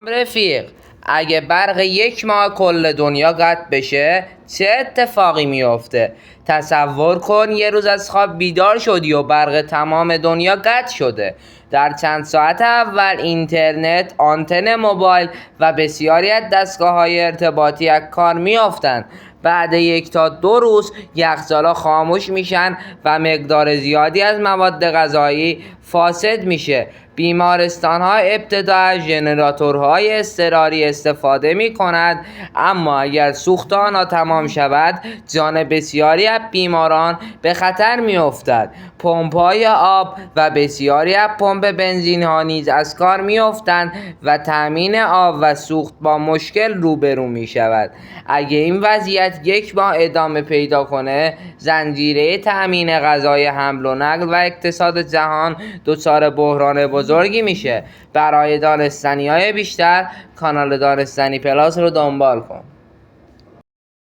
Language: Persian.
رفیق، اگه برق 1 ماه کل دنیا قطع بشه چه اتفاقی میفته؟ تصور کن یه روز از خواب بیدار شدی و برق تمام دنیا قطع شده. در چند ساعت اول اینترنت، آنتن موبایل و بسیاری از دستگاه‌های ارتباطی از کار میافتند. بعد 1 تا 2 روز یخچالا خاموش میشن و مقدار زیادی از مواد غذایی فاسد میشه. بیمارستان ها ابتدا از ژنراتورهای اضطراری استفاده می کند، اما اگر سوخت آنها تمام شود جان بسیاری از بیماران به خطر می افتد. پمپ های آب و بسیاری از پمپ بنزین ها نیز از کار می افتند و تامین آب و سوخت با مشکل روبرو می شود. اگه این وضعیت 1 ماه ادامه پیدا کنه، زنجیره تامین غذای حمل و نقل و اقتصاد جهان دچار بحران بزرگی میشه. برای دانستنی‌های بیشتر کانال دانستنی پلاس رو دنبال کن.